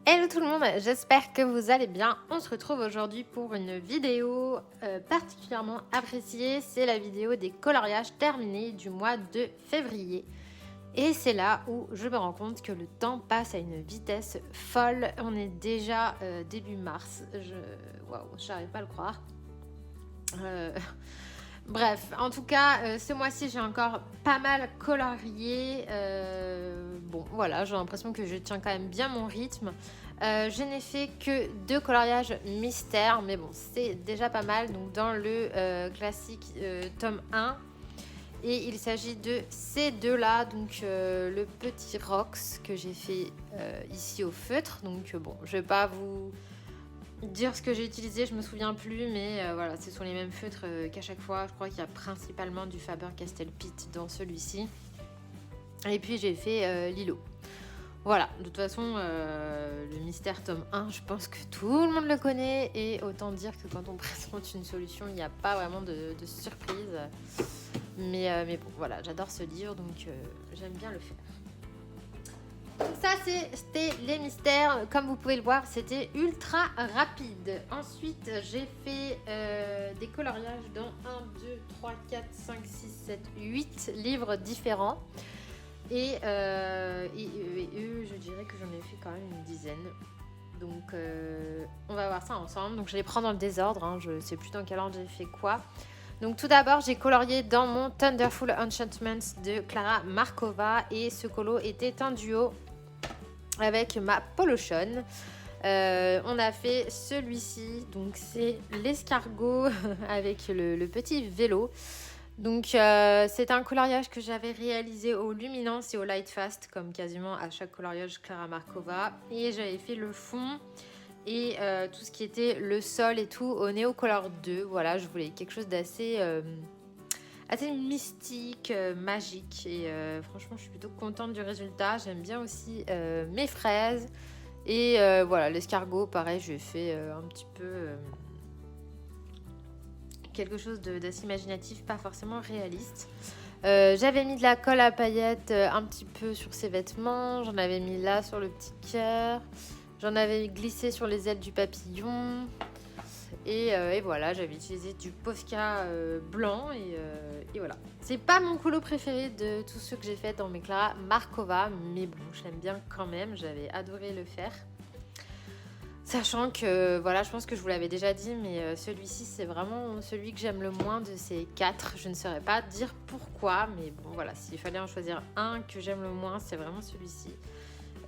Hello tout le monde, j'espère que vous allez bien. On se retrouve aujourd'hui pour une vidéo particulièrement appréciée. C'est la vidéo des coloriages terminés du mois de février. Et c'est là où je me rends compte que le temps passe à une vitesse folle. On est déjà début mars. Waouh, j'arrive pas à le croire. Bref, en tout cas, ce mois-ci, j'ai encore pas mal colorié. Bon, voilà, j'ai l'impression que je tiens quand même bien mon rythme. Je n'ai fait que 2 coloriages mystères, mais bon, c'est déjà pas mal. Donc, dans le classique tome 1, et il s'agit de ces deux-là. Donc, le petit Rox que j'ai fait ici au feutre. Donc, bon, je vais pas vous dire ce que j'ai utilisé, je me souviens plus, mais voilà, ce sont les mêmes feutres qu'à chaque fois. Je crois qu'il y a principalement du Faber-Castell Pitt dans celui-ci. Et puis j'ai fait Lilo. Voilà, de toute façon, le mystère tome 1, je pense que tout le monde le connaît. Et autant dire que quand on présente une solution, il n'y a pas vraiment de surprise. Mais bon, voilà, j'adore ce livre, donc j'aime bien le faire. Donc ça, c'était les mystères. Comme vous pouvez le voir, c'était ultra rapide. Ensuite, j'ai fait des coloriages dans 1, 2, 3, 4, 5, 6, 7, 8 livres différents. Et eux, je dirais que j'en ai fait quand même une dizaine. Donc, on va voir ça ensemble. Donc, je les prends dans le désordre. Hein. Je ne sais plus dans quel ordre j'ai fait quoi. Donc tout d'abord, j'ai colorié dans mon Thunderful Enchantments de Klara Markova. Et ce colo était un duo avec ma Polochon. On a fait celui-ci, donc c'est l'escargot avec le petit vélo. Donc c'est un coloriage que j'avais réalisé au Luminance et au Lightfast, comme quasiment à chaque coloriage Klara Markova. Et j'avais fait le fond et tout ce qui était le sol et tout au Neocolor 2. Voilà, je voulais quelque chose d'assez assez mystique, magique. Et franchement, je suis plutôt contente du résultat. J'aime bien aussi mes fraises. Et voilà, l'escargot, pareil, je fais un petit peu quelque chose d'assez imaginatif, pas forcément réaliste. J'avais mis de la colle à paillettes un petit peu sur ses vêtements. J'en avais mis là sur le petit cœur. J'en avais glissé sur les ailes du papillon. Et voilà, j'avais utilisé du Posca blanc et voilà. C'est pas mon colo préféré de tous ceux que j'ai fait dans mes Klara Markova, mais bon, j'aime bien quand même, j'avais adoré le faire. Sachant que, voilà, je pense que je vous l'avais déjà dit, mais celui-ci, c'est vraiment celui que j'aime le moins de ces 4. Je ne saurais pas dire pourquoi, mais bon, voilà, s'il fallait en choisir un que j'aime le moins, c'est vraiment celui-ci.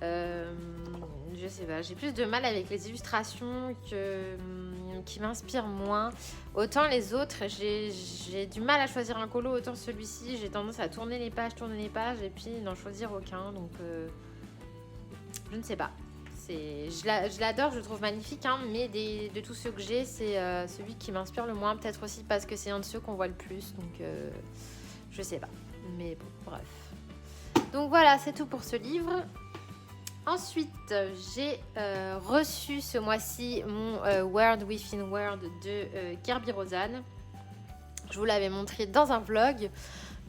Je sais pas, j'ai plus de mal avec les illustrations qui m'inspirent moins. Autant les autres, j'ai du mal à choisir un colo, autant celui-ci, j'ai tendance à tourner les pages et puis n'en choisir aucun. Donc, je ne sais pas. Je l'adore, je le trouve magnifique, hein, mais de tous ceux que j'ai, c'est celui qui m'inspire le moins. Peut-être aussi parce que c'est un de ceux qu'on voit le plus. Donc, je sais pas. Mais bon, bref. Donc voilà, c'est tout pour ce livre. Ensuite, j'ai reçu ce mois-ci mon World Within World de Kirby Rosanne. Je vous l'avais montré dans un vlog.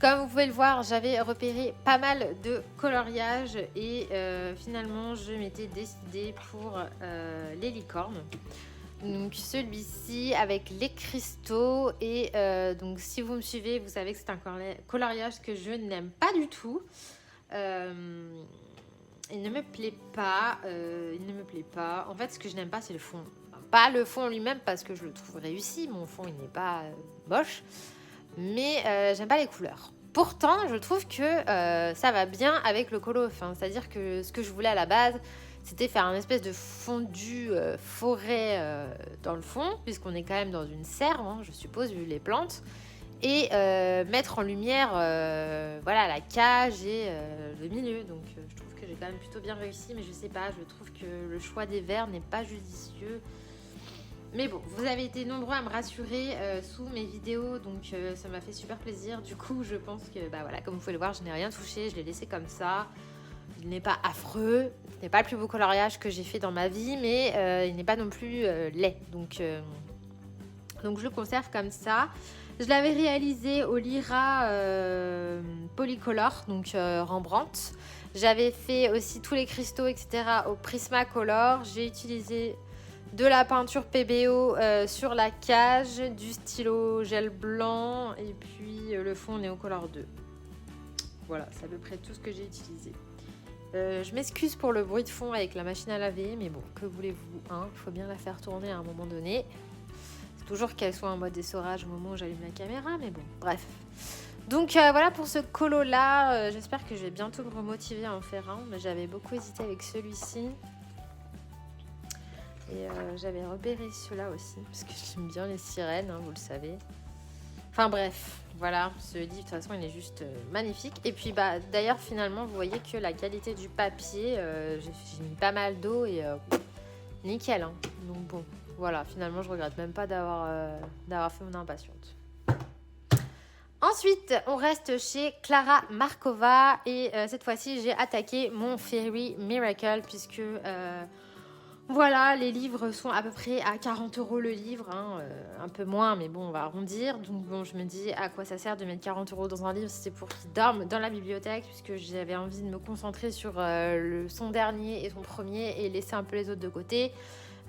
Comme vous pouvez le voir, j'avais repéré pas mal de coloriages et finalement, je m'étais décidée pour les licornes. Donc celui-ci avec les cristaux et donc si vous me suivez, vous savez que c'est un coloriage que je n'aime pas du tout. Il ne me plaît pas. En fait, ce que je n'aime pas, c'est le fond. Enfin, pas le fond lui-même parce que je le trouve réussi. Mon fond, il n'est pas moche. Mais j'aime pas les couleurs. Pourtant, je trouve que ça va bien avec le colo. Enfin, c'est-à-dire que ce que je voulais à la base, c'était faire un espèce de fondu forêt dans le fond, puisqu'on est quand même dans une serre, hein, je suppose, vu les plantes. Et mettre en lumière voilà, la cage et le milieu. Donc je trouve que j'ai quand même plutôt bien réussi, mais je sais pas, je trouve que le choix des verts n'est pas judicieux. Mais bon, vous avez été nombreux à me rassurer sous mes vidéos, donc ça m'a fait super plaisir. Du coup, je pense que, bah voilà, comme vous pouvez le voir, je n'ai rien touché, je l'ai laissé comme ça. Il n'est pas affreux, ce n'est pas le plus beau coloriage que j'ai fait dans ma vie, mais il n'est pas non plus laid. Donc je le conserve comme ça. Je l'avais réalisé au Lyra Polycolor, donc Rembrandt. J'avais fait aussi tous les cristaux, etc. au Prismacolor. J'ai utilisé de la peinture PBO sur la cage, du stylo gel blanc et puis le fond Neocolor 2. Voilà, c'est à peu près tout ce que j'ai utilisé. Je m'excuse pour le bruit de fond avec la machine à laver, mais bon, que voulez-vous, hein, il faut bien la faire tourner à un moment donné. C'est toujours qu'elle soit en mode essorage au moment où j'allume la caméra, mais bon, bref. Donc voilà pour ce colo là, j'espère que je vais bientôt me remotiver à en faire un, mais j'avais beaucoup hésité avec celui-ci. Et j'avais repéré ceux-là aussi, parce que j'aime bien les sirènes, hein, vous le savez. Enfin bref, voilà, ce livre de toute façon il est juste magnifique. Et puis bah d'ailleurs finalement vous voyez que la qualité du papier, j'ai mis pas mal d'eau et nickel. Hein. Donc bon, voilà, finalement je regrette même pas d'avoir fait mon impatiente. Ensuite, on reste chez Klara Markova et cette fois-ci j'ai attaqué mon Fairy Miracle puisque... voilà, les livres sont à peu près à 40 € le livre, hein, un peu moins, mais bon, on va arrondir. Donc bon, je me dis à quoi ça sert de mettre 40 € dans un livre si c'est pour qu'il dorme dans la bibliothèque, puisque j'avais envie de me concentrer sur son dernier et son premier et laisser un peu les autres de côté.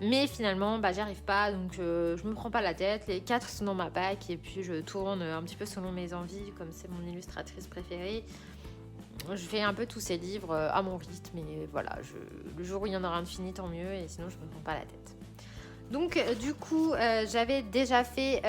Mais finalement, bah, j'y arrive pas, donc je me prends pas la tête. Les 4 sont dans ma pack et puis je tourne un petit peu selon mes envies, comme c'est mon illustratrice préférée. Je fais un peu tous ces livres à mon rythme et voilà, le jour où il y en aura un de fini, tant mieux, et sinon je me prends pas la tête. Donc du coup, j'avais déjà fait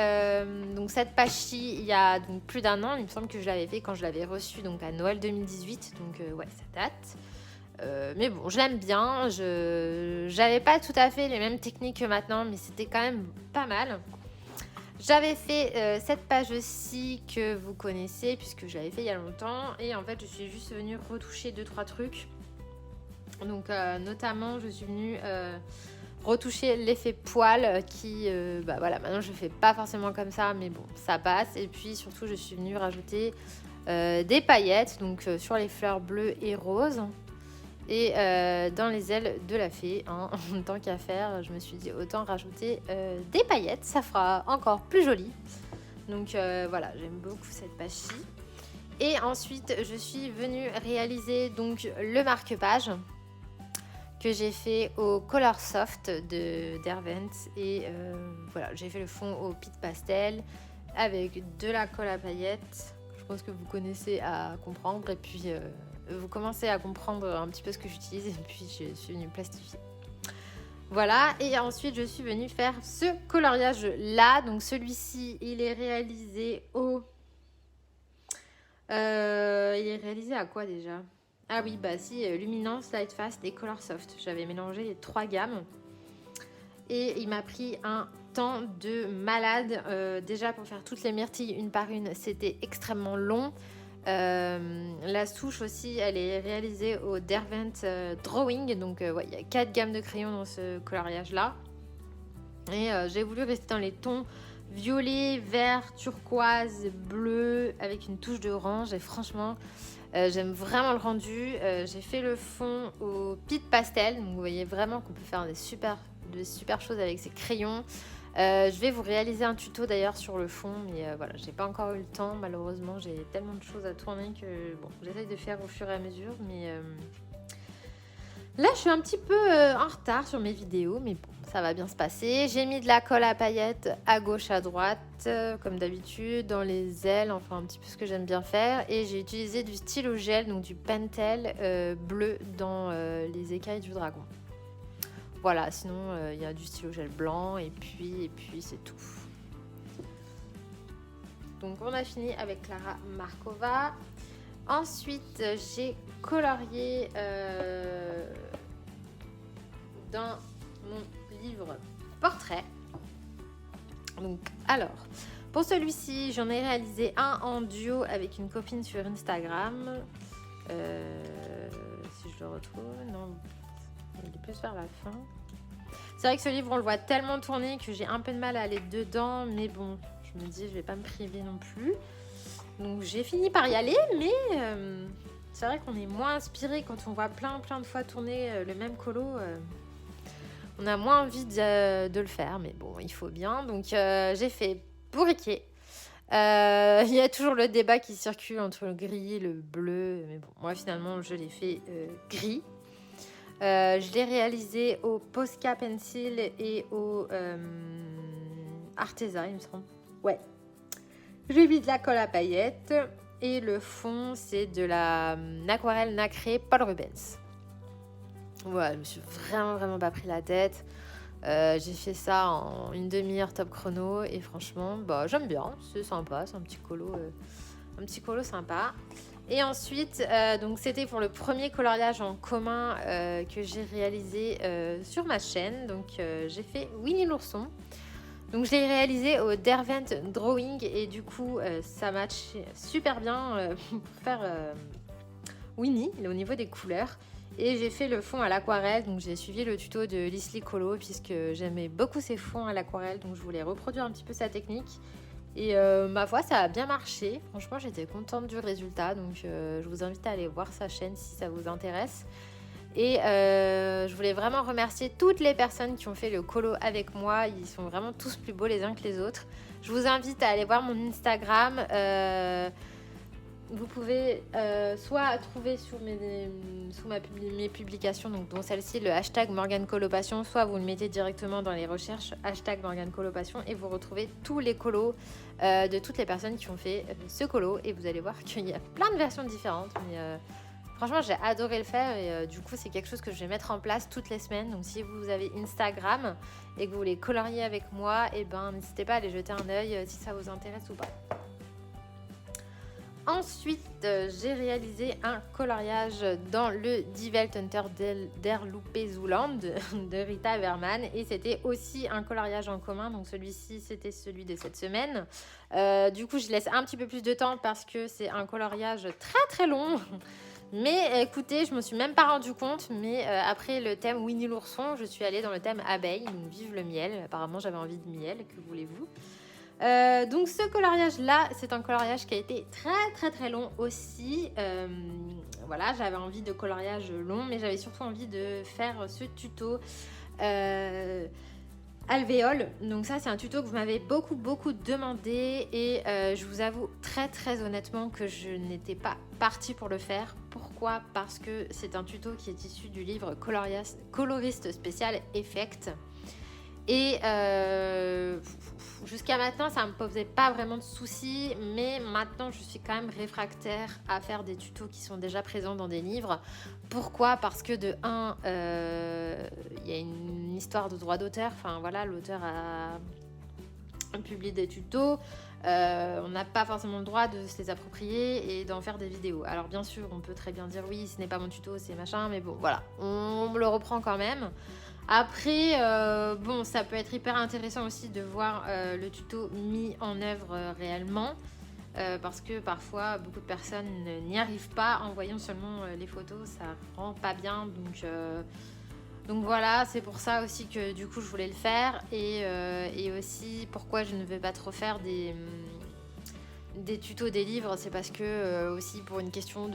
donc cette pachi il y a donc plus d'1 an, il me semble que je l'avais fait quand je l'avais reçu donc à Noël 2018, donc ouais, ça date. Mais bon, je l'aime bien, j'avais pas tout à fait les mêmes techniques que maintenant, mais c'était quand même pas mal. J'avais fait cette page-ci que vous connaissez puisque je l'avais fait il y a longtemps et en fait je suis juste venue retoucher 2-3 trucs. Donc notamment je suis venue retoucher l'effet poil qui, bah voilà, maintenant je fais pas forcément comme ça mais bon ça passe. Et puis surtout je suis venue rajouter des paillettes donc sur les fleurs bleues et roses. Et dans les ailes de la fée, hein, tant qu'à faire, je me suis dit autant rajouter des paillettes, ça fera encore plus joli. Donc voilà, j'aime beaucoup cette pachi. Et ensuite, je suis venue réaliser donc le marque-page que j'ai fait au Color Soft d'Hervent. Et voilà, j'ai fait le fond au Pit Pastel avec de la colle à paillettes. Je pense que vous connaissez à comprendre. Et puis... vous commencez à comprendre un petit peu ce que j'utilise et puis je suis venue plastifier. Voilà, et ensuite je suis venue faire ce coloriage là. Donc celui-ci, il est réalisé au... il est réalisé à quoi déjà? Ah oui, bah si, Luminance, Light Fast et Color Soft. J'avais mélangé les 3 gammes. Et il m'a pris un temps de malade. Déjà pour faire toutes les myrtilles une par une, c'était extrêmement long. La souche aussi elle est réalisée au Derwent Drawing, donc ouais, il y a 4 gammes de crayons dans ce coloriage là et j'ai voulu rester dans les tons violet, vert, turquoise, bleu avec une touche d'orange et franchement j'aime vraiment le rendu. J'ai fait le fond au Pit Pastel, donc vous voyez vraiment qu'on peut faire de super choses avec ces crayons. Je vais vous réaliser un tuto d'ailleurs sur le fond, mais voilà, j'ai pas encore eu le temps, malheureusement, j'ai tellement de choses à tourner que bon, j'essaye de faire au fur et à mesure, mais là je suis un petit peu en retard sur mes vidéos, mais bon, ça va bien se passer. J'ai mis de la colle à paillettes à gauche, à droite, comme d'habitude, dans les ailes, enfin un petit peu ce que j'aime bien faire, et j'ai utilisé du stylo gel, donc du Pentel bleu dans les écailles du dragon. Voilà, sinon il y a du stylo gel blanc et puis c'est tout. Donc on a fini avec Klara Markova. Ensuite j'ai colorié dans mon livre portrait. Donc alors, pour celui-ci j'en ai réalisé un en duo avec une copine sur Instagram. Si je le retrouve, non. Il est plus vers la fin. C'est vrai que ce livre, on le voit tellement tourner que j'ai un peu de mal à aller dedans. Mais bon, je me dis, je vais pas me priver non plus. Donc, j'ai fini par y aller. Mais c'est vrai qu'on est moins inspiré quand on voit plein de fois tourner le même colo. On a moins envie de le faire. Mais bon, il faut bien. Donc, j'ai fait bourriquet. Il y a toujours le débat qui circule entre le gris et le bleu. Mais bon, moi finalement, je l'ai fait gris. Je l'ai réalisé au Posca Pencil et au Arteza, il me semble. Ouais. J'ai mis de la colle à paillettes. Et le fond, c'est de la aquarelle nacrée Paul Rubens. Ouais, je me suis vraiment pas pris la tête. J'ai fait ça en une demi-heure top chrono et franchement, bah, j'aime bien, c'est sympa, c'est un petit colo sympa. Et ensuite, donc c'était pour le premier coloriage en commun que j'ai réalisé sur ma chaîne. Donc j'ai fait Winnie l'ourson. Donc je l'ai réalisé au Derwent Drawing et du coup ça match super bien pour faire Winnie au niveau des couleurs. Et j'ai fait le fond à l'aquarelle, donc j'ai suivi le tuto de Lisly Colo puisque j'aimais beaucoup ses fonds à l'aquarelle, donc je voulais reproduire un petit peu sa technique. Et ma foi, ça a bien marché. Franchement, j'étais contente du résultat, donc je vous invite à aller voir sa chaîne si ça vous intéresse. Et je voulais vraiment remercier toutes les personnes qui ont fait le colo avec moi. Ils sont vraiment tous plus beaux les uns que les autres. Je vous invite à aller voir mon Instagram. Vous pouvez soit trouver sur mes publications, donc dont celle-ci, le hashtag Morgane Colopassion, soit vous le mettez directement dans les recherches, hashtag Morgane Colopassion, et vous retrouvez tous les colos de toutes les personnes qui ont fait ce colo. Et vous allez voir qu'il y a plein de versions différentes. Mais franchement, j'ai adoré le faire et du coup, c'est quelque chose que je vais mettre en place toutes les semaines. Donc si vous avez Instagram et que vous voulez colorier avec moi, et ben n'hésitez pas à aller jeter un œil si ça vous intéresse ou pas. Ensuite, j'ai réalisé un coloriage dans le Die Welt unter der Lupe Zuland de Rita Verman. Et c'était aussi un coloriage en commun. Donc celui-ci, c'était celui de cette semaine. Du coup, je laisse un petit peu plus de temps parce que c'est un coloriage très long. Mais écoutez, je me suis même pas rendu compte. Mais après le thème Winnie l'ourson, je suis allée dans le thème abeille. Donc vive le miel. Apparemment, j'avais envie de miel. Que voulez-vous ? Donc ce coloriage là, c'est un coloriage qui a été très long aussi. Voilà, j'avais envie de coloriage long, mais j'avais surtout envie de faire ce tuto alvéole. Donc ça, c'est un tuto que vous m'avez beaucoup demandé et je vous avoue très honnêtement que je n'étais pas partie pour le faire. Pourquoi ? Parce que c'est un tuto qui est issu du livre Coloriste spécial Effect. Et jusqu'à maintenant, ça ne me posait pas vraiment de soucis, mais maintenant, je suis quand même réfractaire à faire des tutos qui sont déjà présents dans des livres. Pourquoi ? Parce que de un, il y a une histoire de droit d'auteur. Enfin voilà, l'auteur a publié des tutos. On n'a pas forcément le droit de se les approprier et d'en faire des vidéos. Alors bien sûr, on peut très bien dire oui, ce n'est pas mon tuto, c'est machin, mais bon, voilà, on me le reprend quand même. Après, bon, ça peut être hyper intéressant aussi de voir le tuto mis en œuvre réellement parce que parfois, beaucoup de personnes n'y arrivent pas en voyant seulement les photos, ça rend pas bien, donc voilà, c'est pour ça aussi que du coup, je voulais le faire et aussi pourquoi je ne veux pas trop faire des tutos des livres, c'est parce que aussi pour une question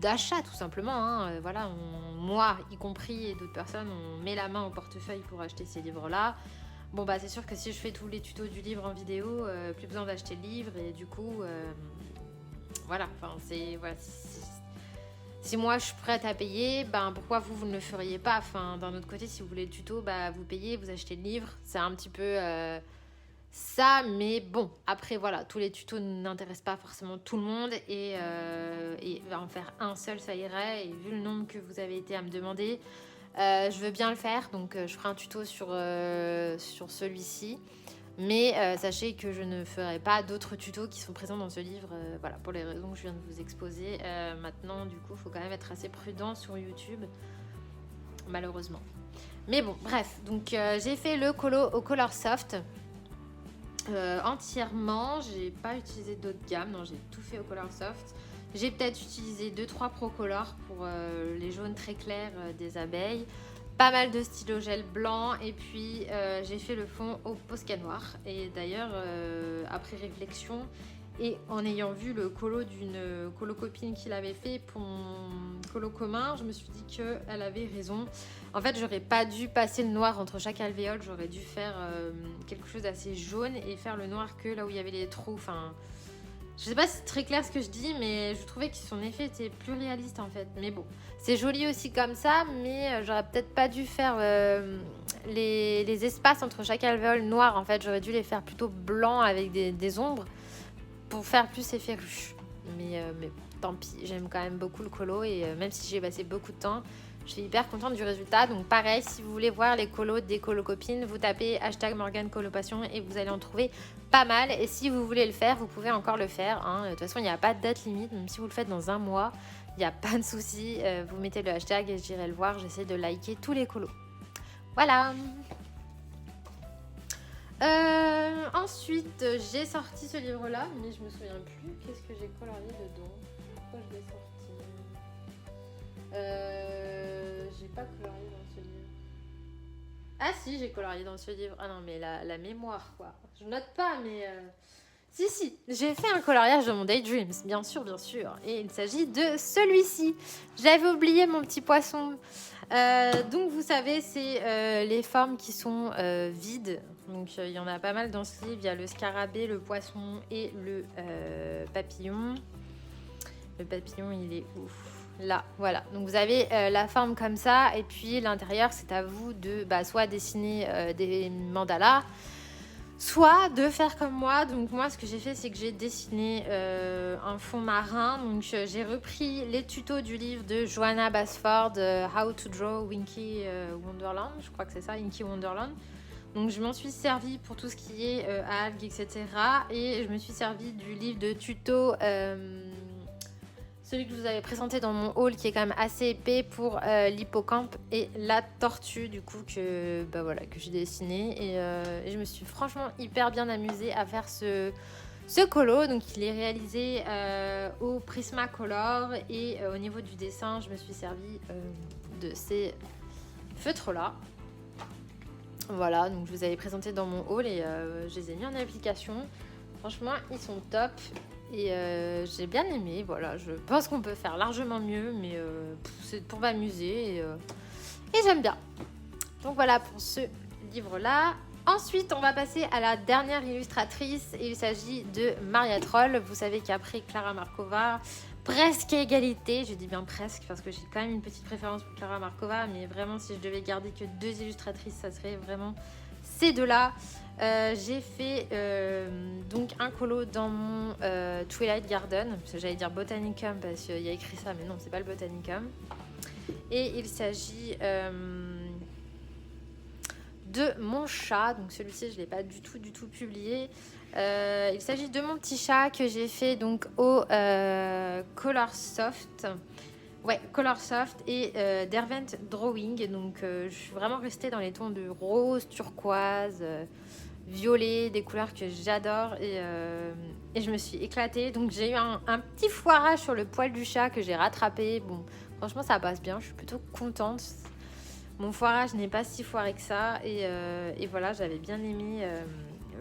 d'achat tout simplement, hein. Voilà, moi y compris et d'autres personnes, on met la main au portefeuille pour acheter ces livres là. Bon bah c'est sûr que si je fais tous les tutos du livre en vidéo, plus besoin d'acheter le livre et du coup voilà, enfin si moi je suis prête à payer, ben pourquoi vous ne le feriez pas? Enfin d'un autre côté, si vous voulez le tuto, bah vous payez, vous achetez le livre, c'est un petit peu ça, mais bon, après voilà, tous les tutos n'intéressent pas forcément tout le monde et en faire un seul ça irait, et vu le nombre que vous avez été à me demander, je veux bien le faire, donc je ferai un tuto sur celui-ci, mais sachez que je ne ferai pas d'autres tutos qui sont présents dans ce livre, voilà, pour les raisons que je viens de vous exposer. Maintenant du coup, il faut quand même être assez prudent sur YouTube, malheureusement. Mais bon, bref, donc j'ai fait le colo au Color Soft. Entièrement, j'ai pas utilisé d'autres gammes, non, j'ai tout fait au Color Soft. J'ai peut-être utilisé 2-3 Procolor pour les jaunes très clairs des abeilles, pas mal de stylo gel blanc, et puis j'ai fait le fond au Posca noir. Et d'ailleurs, après réflexion et en ayant vu le colo d'une colo copine qui l'avait fait pour colo commun, je me suis dit qu'elle avait raison. En fait, j'aurais pas dû passer le noir entre chaque alvéole, j'aurais dû faire quelque chose d'assez jaune et faire le noir que là où il y avait les trous. Enfin, je sais pas si c'est très clair ce que je dis, mais je trouvais que son effet était plus réaliste en fait. Mais bon, c'est joli aussi comme ça, mais j'aurais peut-être pas dû faire les espaces entre chaque alvéole noir. En fait, j'aurais dû les faire plutôt blancs avec des ombres pour faire plus effet ruche. Mais tant pis, j'aime quand même beaucoup le colo et même si j'ai passé beaucoup de temps, je suis hyper contente du résultat. Donc pareil, si vous voulez voir les colos des colocopines, vous tapez #Morgane Colopassion et vous allez en trouver pas mal. Et si vous voulez le faire, vous pouvez encore le faire, hein. De toute façon, il n'y a pas de date limite. Même si vous le faites dans un mois, il n'y a pas de souci. Vous mettez le hashtag et j'irai le voir. J'essaie de liker tous les colos. Voilà. Ensuite, j'ai sorti ce livre-là, mais je me souviens plus. Qu'est-ce que j'ai colorié dedans? Pourquoi je l'ai sorti? J'ai pas colorié dans ce livre. Ah si, j'ai colorié dans ce livre. Ah non, mais la mémoire, quoi. Je note pas, mais... Si, j'ai fait un coloriage de mon Daydreams, bien sûr, bien sûr. Et il s'agit de celui-ci. J'avais oublié mon petit poisson. Donc, vous savez, c'est les formes qui sont vides. Donc, il y en a pas mal dans ce livre. Il y a le scarabée, le poisson et le papillon. Le papillon, il est où? Là, voilà. Donc, vous avez la forme comme ça. Et puis, l'intérieur, c'est à vous de soit dessiner des mandalas, soit de faire comme moi. Donc moi, ce que j'ai fait, c'est que j'ai dessiné un fond marin. Donc j'ai repris les tutos du livre de Johanna Basford, How to Draw Winky Wonderland. Je crois que c'est ça, Winky Wonderland. Donc je m'en suis servi pour tout ce qui est algues, etc. Et je me suis servi du livre de tutos, celui que je vous avais présenté dans mon haul, qui est quand même assez épais, pour l'hippocampe et la tortue, du coup, que j'ai dessiné. Et je me suis franchement hyper bien amusée à faire ce colo. Donc il est réalisé au Prismacolor. Et au niveau du dessin, je me suis servi de ces feutres-là. Voilà, donc je vous avais présenté dans mon haul et je les ai mis en application. Franchement, ils sont top. Et j'ai bien aimé, voilà, je pense qu'on peut faire largement mieux, mais c'est pour m'amuser et j'aime bien. Donc voilà pour ce livre-là. Ensuite, on va passer à la dernière illustratrice, et il s'agit de Maria Troll. Vous savez qu'après Clara Markova, presque à égalité, je dis bien presque parce que j'ai quand même une petite préférence pour Clara Markova, mais vraiment si je devais garder que 2 illustratrices, ça serait vraiment ces deux-là. J'ai fait donc un colo dans mon Twilight Garden, parce que j'allais dire Botanicum parce qu'il y a écrit ça, mais non, c'est pas le Botanicum. Et il s'agit de mon chat, donc celui-ci je l'ai pas du tout publié. Il s'agit de mon petit chat que j'ai fait donc au Color Soft. Ouais, Color Soft et Derwent Drawing. Donc je suis vraiment restée dans les tons de rose, turquoise, violet, des couleurs que j'adore, et je me suis éclatée. Donc j'ai eu un petit foirage sur le poil du chat que j'ai rattrapé. Bon, franchement ça passe bien, je suis plutôt contente. Mon foirage n'est pas si foiré que ça, et voilà, j'avais bien aimé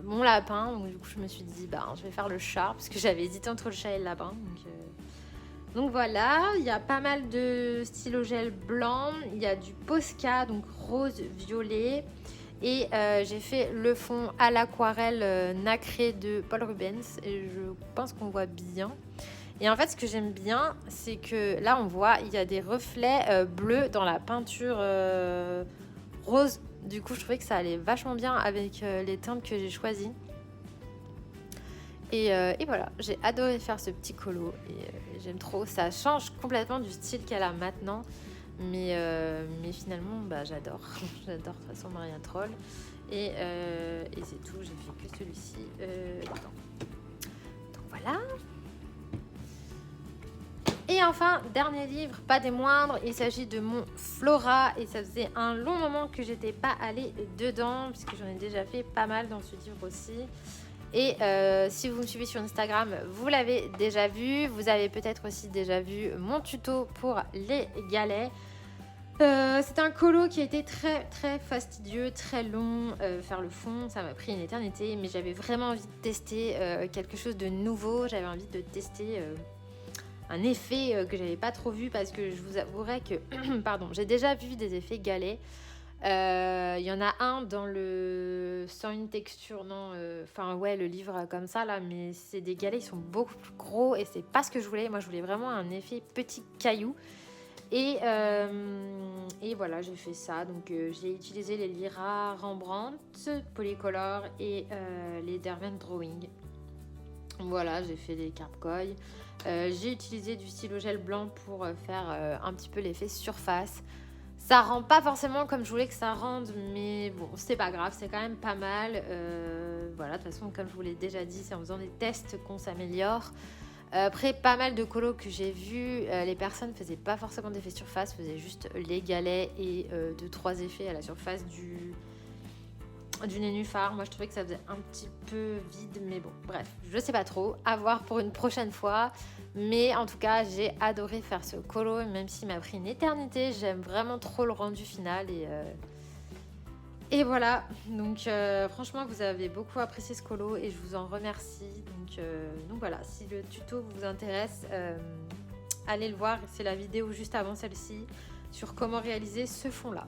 mon lapin. Donc du coup je me suis dit je vais faire le chat parce que j'avais hésité entre le chat et le lapin. Donc voilà, il y a pas mal de stylo gel blanc, il y a du Posca, donc rose violet. Et j'ai fait le fond à l'aquarelle nacré de Paul Rubens, et je pense qu'on voit bien. Et en fait, ce que j'aime bien, c'est que là, on voit, il y a des reflets bleus dans la peinture rose. Du coup, je trouvais que ça allait vachement bien avec les teintes que j'ai choisies. Et voilà, j'ai adoré faire ce petit colo, et j'aime trop. Ça change complètement du style qu'elle a maintenant. Mais finalement, j'adore. J'adore de toute façon Maria Troll. Et c'est tout, j'ai fait que celui-ci. Donc voilà. Et enfin, dernier livre, pas des moindres, il s'agit de mon Flora. Et ça faisait un long moment que j'étais pas allée dedans, puisque j'en ai déjà fait pas mal dans ce livre aussi. Et si vous me suivez sur Instagram, vous l'avez déjà vu. Vous avez peut-être aussi déjà vu mon tuto pour les galets. C'est un colo qui a été très très fastidieux, très long. Faire le fond, ça m'a pris une éternité, mais j'avais vraiment envie de tester quelque chose de nouveau. J'avais envie de tester un effet que j'avais pas trop vu, parce que je vous avouerai que pardon, j'ai déjà vu des effets galets. Il y en a un dans le sans une texture, non, enfin ouais, le livre comme ça là, mais c'est des galets, ils sont beaucoup plus gros et c'est pas ce que je voulais. Moi je voulais vraiment un effet petit caillou. Et voilà, j'ai fait ça. Donc j'ai utilisé les Lyra Rembrandt Polycolor et les Derwent Drawing. Voilà, j'ai fait des Carpcoy. J'ai utilisé du stylo gel blanc pour faire un petit peu l'effet surface. Ça rend pas forcément comme je voulais que ça rende, mais bon, c'est pas grave, c'est quand même pas mal. Voilà, de toute façon, comme je vous l'ai déjà dit, c'est en faisant des tests qu'on s'améliore. Après, pas mal de colos que j'ai vus, les personnes faisaient pas forcément d'effets surface, faisaient juste les galets et 2-3 effets à la surface du nénuphar. Moi je trouvais que ça faisait un petit peu vide, mais bon, bref, je sais pas trop, à voir pour une prochaine fois. Mais en tout cas, j'ai adoré faire ce colo, même s'il m'a pris une éternité. J'aime vraiment trop le rendu final et voilà. Donc franchement, vous avez beaucoup apprécié ce colo et je vous en remercie. Donc voilà, si le tuto vous intéresse, allez le voir, c'est la vidéo juste avant celle-ci sur comment réaliser ce fond là.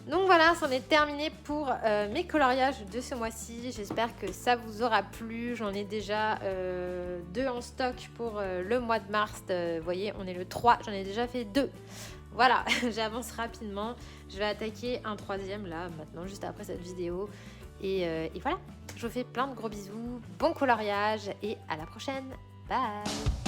Donc voilà, c'en est terminé pour mes coloriages de ce mois-ci. J'espère que ça vous aura plu. J'en ai déjà 2 en stock pour le mois de mars. Vous voyez, on est le 3, j'en ai déjà fait 2. Voilà, j'avance rapidement. Je vais attaquer un 3e là, maintenant, juste après cette vidéo. Et voilà, je vous fais plein de gros bisous. Bon coloriage et à la prochaine. Bye!